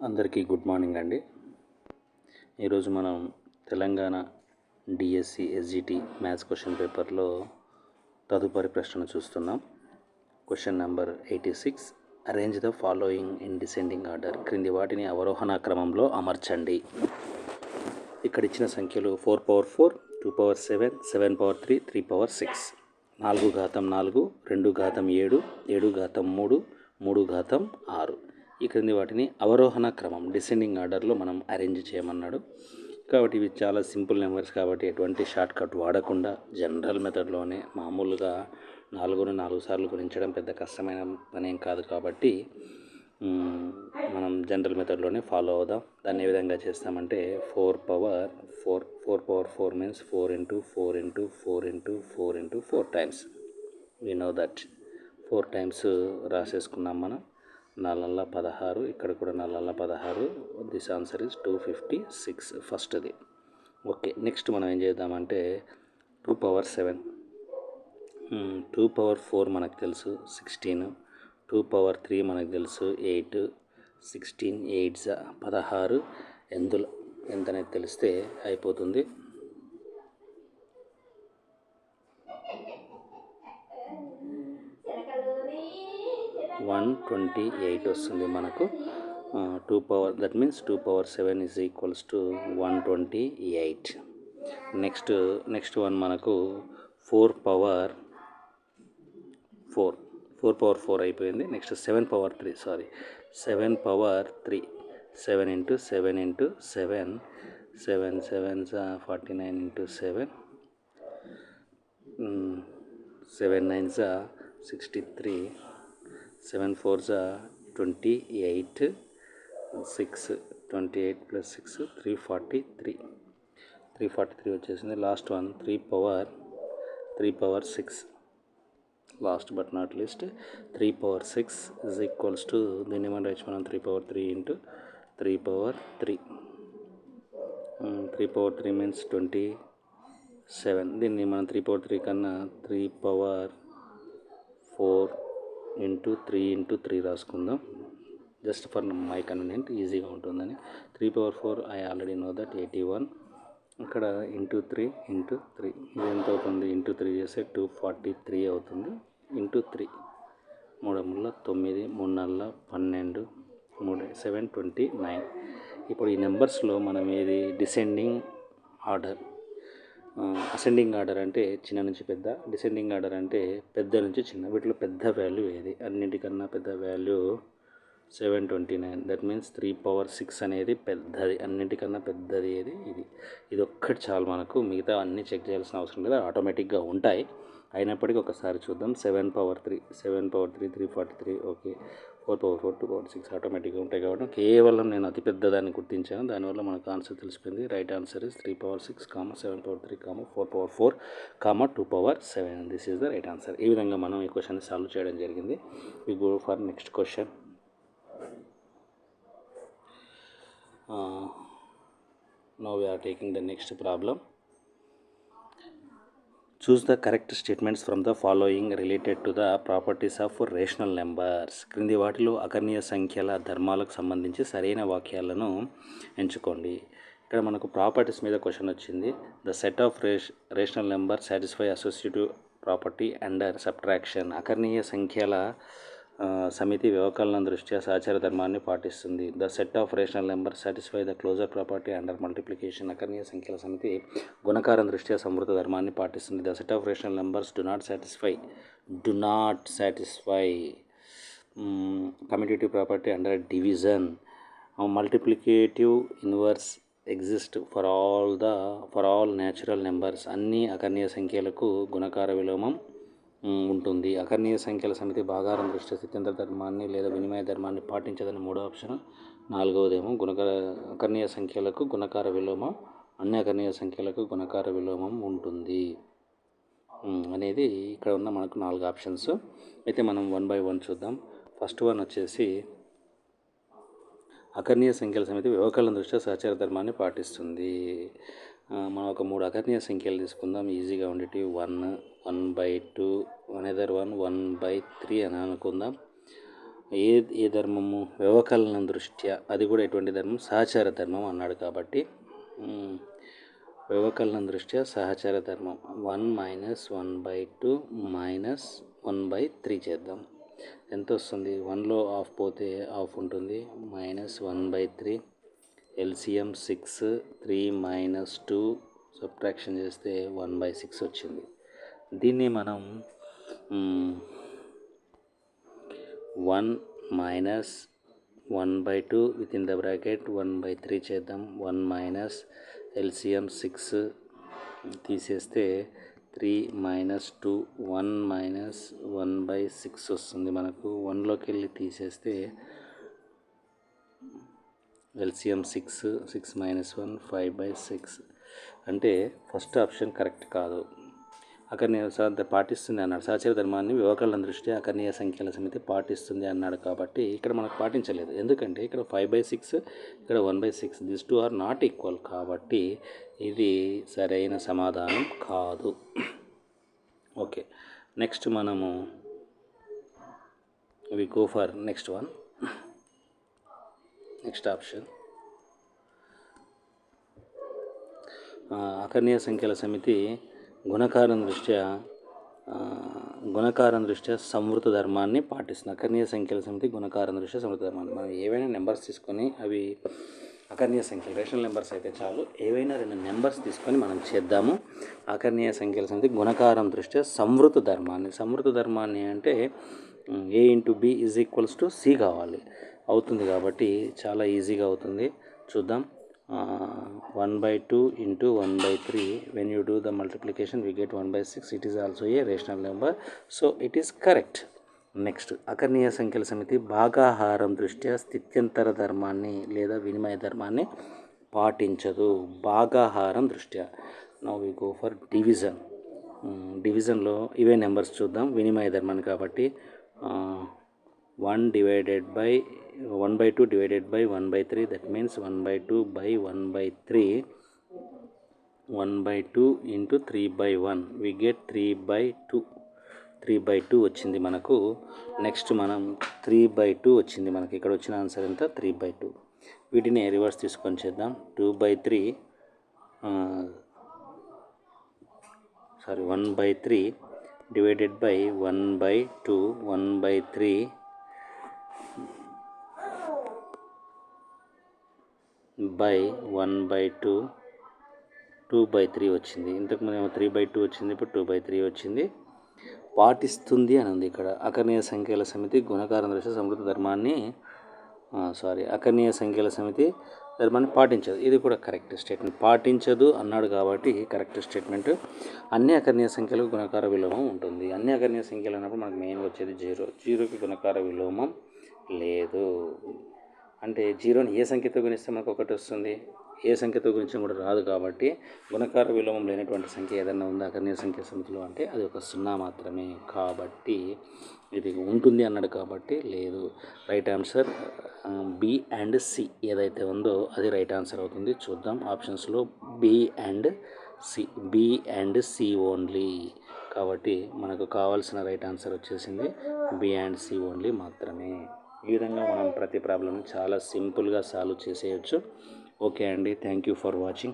అందరికీ good morning అండి. ఈరోజు మనం Telangana DSC SGT maths question పేపర్లో తదుపరి ప్రశ్నను చూస్తున్నాం. Question number 86. Arrange the following in descending order. క్రింది వాటిని అవరోహణ క్రమంలో అమర్చండి. ఇక్కడ ఇచ్చిన సంఖ్యలు 4 పవర్ 4, 2 పవర్ 7, 7 పవర్ 3, 3 పవర్ 6, 4 ఘాతం 4, 2 ఘాతం 7, 7 ఘాతం 3, 3 ఘాతం 6. ఈ క్రింది వాటిని అవరోహణ క్రమం డిసెండింగ్ ఆర్డర్లో మనం అరేంజ్ చేయమన్నాడు. కాబట్టి ఇవి చాలా సింపుల్ నెంబర్స్ కాబట్టి ఎటువంటి షార్ట్ కట్ వాడకుండా జనరల్ మెథడ్లోనే మామూలుగా 4ని 4 సార్లు గుణించడం పెద్ద కష్టమైన పనేం కాదు కాబట్టి మనం జనరల్ మెథడ్లోనే ఫాలో అవుదాం. దాన్ని ఏ విధంగా చేస్తామంటే 4 power 4 means 4 into 4 into 4 into 4 into 4 times. we know that 4 times రాసేసుకున్నాం మనం. 4 16, ఇక్కడ కూడా 4 16. దిస్ ఆన్సర్ ఇస్ 256 ఫస్ట్ది. ఓకే, నెక్స్ట్ మనం ఏం చేద్దామంటే 2 పవర్ 7, 2 పవర్ 4 మనకు తెలుసు 16, 2 పవర్ 3 మనకు తెలుసు 8, 16 8 16. ఎందులో ఎంతనేది తెలిస్తే అయిపోతుంది. 128 వస్తుంది మనకు. 2 power, that means 2 power 7 is equals to 128. Next one మనకు 4 పవర్ 4 అయిపోయింది. Next 7 power 3, 7 power 3, 7 into 7 into 7, 7 7s 49 into 7, 7 9s 63, 7 4s 28, 6 28 plus 6 343 వచ్చేసింది. Last one 3 power 6, last but not least 3 power 6 is equals to, దీన్ని మనం రాయొచ్చు మనం 3 power 3 into 3 power 3. 3 power 3 means 27. దీన్ని మనం 3 power 3 కన్నా 3 పవర్ 4 ఇంటూ 3 ఇంటూ 3 రాసుకుందాం. జస్ట్ ఫర్ మై కన్వీనియంట్, ఈజీగా ఉంటుందని. 3 power 4 I already know that 81. ఇక్కడ ఇంటూ 3 ఇంటూ 3 ఇది ఎంత అవుతుంది? ఇంటూ 3 చేస్తే 243 అవుతుంది. ఇంటూ 3 3 9, 3 12, 3 729. ఇప్పుడు ఈ నెంబర్స్లో మనం ఏది డిసెండింగ్ ఆర్డర్, అసెండింగ్ ఆర్డర్ అంటే చిన్న నుంచి పెద్ద, డిసెండింగ్ ఆర్డర్ అంటే పెద్ద నుంచి చిన్న. వీటిలో పెద్ద వాల్యూ ఏది? అన్నింటికన్నా పెద్ద వాల్యూ 729. దట్ మీన్స్ 3 పవర్ 6 అనేది పెద్దది, అన్నింటికన్నా పెద్దది ఏది? ఇది ఒక్కటి చాలు మనకు. మిగతా అన్నీ చెక్ చేయాల్సిన అవసరం లేదు, ఆటోమేటిక్గా ఉంటాయి. అయినప్పటికీ ఒకసారి చూద్దాం. 7 పవర్ 3 343. ఓకే. 4 పవర్ 4 2 పవర్ 6 ఆటోమేటిక్గా ఉంటాయి కాబట్టి కేవలం నేను అతిపెద్దదాన్ని గుర్తించాను. దానివల్ల మనకు ఆన్సర్ తెలిసిపోయింది. Right answer is 3 power 6, 7 power 3, 4 power 4, 2 power 7. This is the right answer. ఈ విధంగా మనం ఈ క్వశ్చన్ని సాల్వ్ చేయడం జరిగింది. We go for next question. Now we are taking the next problem. Choose the correct statements from the following related to the properties of rational numbers. క్రింది వాటిలో అకర్ణీయ సంఖ్యల ధర్మాలకు సంబంధించి సరైన వాక్యాలను ఎంచుకోండి. ఇక్కడ మనకు ప్రాపర్టీస్ మీద క్వశ్చన్ వచ్చింది. The set of rational number satisfy associative property under subtraction. అకర్ణీయ సంఖ్యల సమితి వ్యవకలనం దృష్ట్యా సహచర ధర్మాన్ని పాటిస్తుంది. The set of rational number satisfy the closure property under multiplication. అకర్ణీయ సంఖ్యల సమితి గుణకారం దృష్ట్యా సంవృత ధర్మాన్ని పాటిస్తుంది. The set of rational numbers do not satisfy commutative property under division. Multiplicative inverse exist for all natural numbers. అన్ని అకర్ణీయ సంఖ్యలకు గుణకార విలోమం ఉంటుంది. అకర్ణీయ సంఖ్యల సమితి భాగారం దృష్ట్యా స్థిత్యంతర ధర్మాన్ని లేదా వినిమయ ధర్మాన్ని పాటించదని 3వ ఆప్షన్. 4వదేమో అకర్ణీయ సంఖ్యలకు గుణకార విలోమం, అన్ని అకర్ణీయ సంఖ్యలకు గుణకార విలోమం ఉంటుంది అనేది ఇక్కడ ఉన్న మనకు 4 ఆప్షన్స్. అయితే మనం 1 by 1 చూద్దాం. ఫస్ట్ వన్ వచ్చేసి అకర్ణీయ సంఖ్యల సమితి వ్యవకలనం దృష్ట్యా సహచర ధర్మాన్ని పాటిస్తుంది. మనం ఒక 3 అకర్ణీయ సంఖ్యలు తీసుకుందాం, ఈజీగా ఉండేటి. 1 1/2, అనదర్ 1 1/3 అని అనుకుందాం. ఏ ధర్మము? వ్యవకలనం దృష్ట్యా, అది కూడా ఎటువంటి ధర్మం? సహచార ధర్మం అన్నాడు కాబట్టి వ్యవకలనం దృష్ట్యా సహచార ధర్మం 1 - 1/2 - 1/3 చేద్దాం. ఎంత వస్తుంది? 1లో హాఫ్ పోతే హాఫ్ ఉంటుంది, -1/3. ఎల్సిఎం 6, 3 - 2 సబ్ట్రాక్షన్ చేస్తే 1/6 వచ్చింది. దీన్ని మనం 1 - 1/2 విత్ ఇన్ ద బ్రాకెట్ 1/3 చేద్దాం. 1 - ఎల్సిఎం 6 తీసేస్తే 3 - 2 1 - 1/6 వస్తుంది మనకు. 1లోకి వెళ్ళి తీసేస్తే ఎల్సిఎం 6, 6 - 1 5/6. అంటే ఫస్ట్ ఆప్షన్ కరెక్ట్ కాదు. అకర్ణీయ పాటిస్తుంది అన్నాడు. సహచర ధర్మాన్ని వ్యవకలనం దృష్ట్యా అకర్ణీయ సంఖ్యల సమితి పాటిస్తుంది అన్నాడు కాబట్టి ఇక్కడ మనకు పాటించలేదు. ఎందుకంటే ఇక్కడ 5/6, ఇక్కడ 1/6, this two are not equal. కాబట్టి ఇది సరైన సమాధానం కాదు. ఓకే, నెక్స్ట్ మనము we go for next one. Next option అకర్ణీయ సంఖ్యల సమితి గుణకారం దృష్ట్యా సంవృత ధర్మాన్ని పాటిస్తుంది. అకర్ణీయ సంఖ్యల సమితి గుణకారం దృష్ట్యా సంవృత ధర్మాన్ని, మనం ఏవైనా నెంబర్స్ తీసుకొని, అవి అకర్ణీయ సంఖ్యలు రేషనల్ నెంబర్స్ అయితే చాలు, ఏవైనా 2 నెంబర్స్ తీసుకొని మనం చేద్దాము. అకర్ణీయ సంఖ్యల సమితి గుణకారం దృష్ట్యా సంవృత ధర్మాన్ని అంటే A × B = C కావాలి, అవుతుంది. కాబట్టి చాలా ఈజీగా అవుతుంది. చూద్దాం. 1/2 × 1/3, when you do the multiplication we get 1/6. It is also a rational number, so it is correct. Next, అకర్ణీయ సంఖ్యల సమితి భాగాహారం దృష్ట్యా స్థిత్యంతర ధర్మాన్ని లేదా వినిమయ ధర్మాన్ని పాటించదు. భాగాహారం దృష్ట్యా. Now we go for division. డివిజన్లో ఇవే నెంబర్స్ చూద్దాం. వినిమయ ధర్మాన్ని కాబట్టి 1/2 divided by 1/3, that means 1/2 by 1/3. 1/2 × 3/1, we get 3/2 వచ్చింది మనకు. నెక్స్ట్ మనం 3/2 వచ్చింది మనకి. ఇక్కడ వచ్చిన ఆన్సర్ ఎంత? 3/2. వీటిని రివర్స్ తీసుకొని చేద్దాం. 1/3 divided by 1/2, 1/3 by 1/2, 2/3 వచ్చింది. ఇంతకుముందు 3/2 వచ్చింది, ఇప్పుడు 2/3 వచ్చింది. పాటిస్తుంది అని ఉంది ఇక్కడ. అకర్ణీయ సంఖ్యల సమితి గుణకారం దృష్ట్యా సంవృత ధర్మాన్ని అకర్ణీయ సంఖ్యల సమితి ధర్మాన్ని పాటించదు. ఇది కూడా కరెక్ట్ స్టేట్మెంట్. పాటించదు అన్నాడు కాబట్టి కరెక్ట్ స్టేట్మెంట్. అన్ని అకర్ణీయ సంఖ్యలకు గుణకార విలోమం ఉంటుంది. అన్ని అకర్ణీయ సంఖ్యలు అన్నప్పుడు మనకు మెయిన్గా వచ్చేది 0కి గుణకార విలోమం లేదు. అంటే 0ని ఏ సంఖ్యతో గుణిస్తే మనకు 1 వస్తుంది, ఏ సంఖ్యతో గుణించడం కూడా రాదు. కాబట్టి గుణకార విలోమం లేనటువంటి సంఖ్య ఏదన్నా ఉందా అకర్ణీయ సంఖ్య సమితిలో అంటే అది ఒక 0 మాత్రమే. కాబట్టి ఇది ఉంటుంది అన్నాడు కాబట్టి లేదు. Right answer B and C ఏదైతే ఉందో అది రైట్ ఆన్సర్ అవుతుంది. చూద్దాం ఆప్షన్స్లో B and C ఓన్లీ. కాబట్టి మనకు కావాల్సిన రైట్ ఆన్సర్ వచ్చేసింది B and C ఓన్లీ మాత్రమే. ఈ విధంగా మనం ప్రతి ప్రాబ్లమ్ని చాలా సింపుల్గా సాల్వ్ చేసేయచ్చు. ఓకే అండి, థ్యాంక్ యూ ఫర్ వాచింగ్.